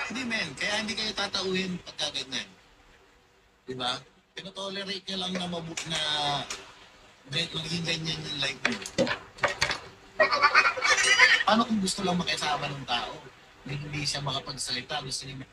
Hindi men, kaya hindi kayo tatauhin pagka ganyan. Di ba? Pinotolerate nyo lang na na magiging ganyan yung life mo. Paano kung gusto lang makisama ng tao? Na hindi siya makapagsalita, gusto niya.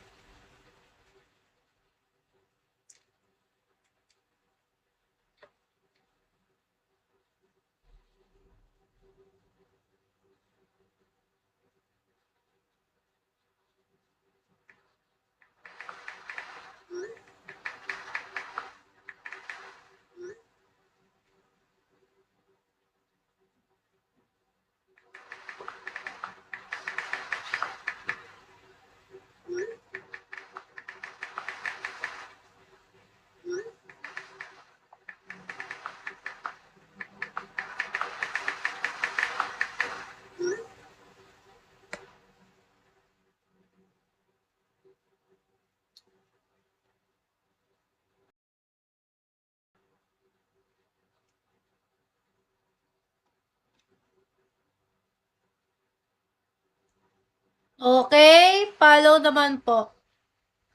Okay, follow naman po.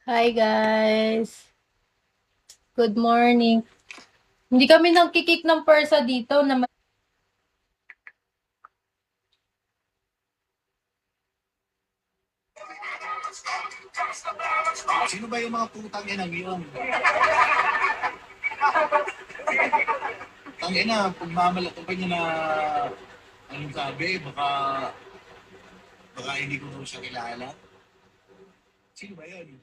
Hi guys. Good morning. Hindi kami nagki-kick ng persa dito na Sino ba yung mga putang inang yun? Ang ina, pagmamalaki pa niya na anong sabi, baka hindi ko na siya kilala. Sino ba yun?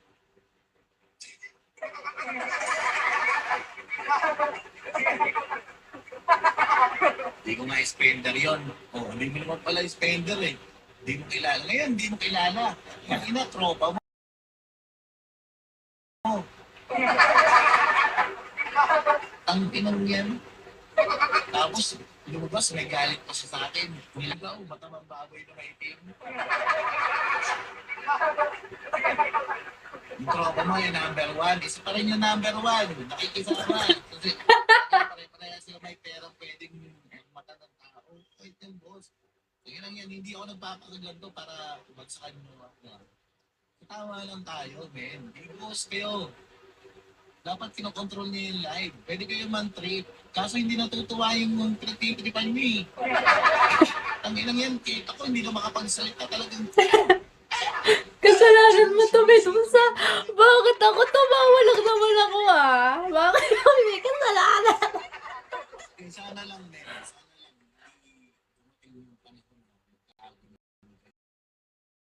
Hindi ko nga spender yun. Oh, hindi mo naman pala spender eh. Hindi mo kilala. Ngayon, hindi mo kilala. Yung ina, tropa mo. Ang inang yan. Tapos, lumabas, may galit pa siya sa akin. Nilagaw, matamang baboy na maitim. Yung tropa mo, yung number one. Isa pa rin yung number one. Nakikisama. Kasi, pare-pareha sila may perang pwedeng mata ng tao. Wait yung boss. Kaya lang yan, hindi ako nagpapakaglan to para bagsakan mo. Tama lang tayo, men. Big boss kayo. Dapat kinokontrol niyo yung live. Pwede kayo man-trip. Kaso hindi natutuwa yung pinagtitripan niyo eh. Ang ilang yan, kita ko, hindi ka makapagsalita talagang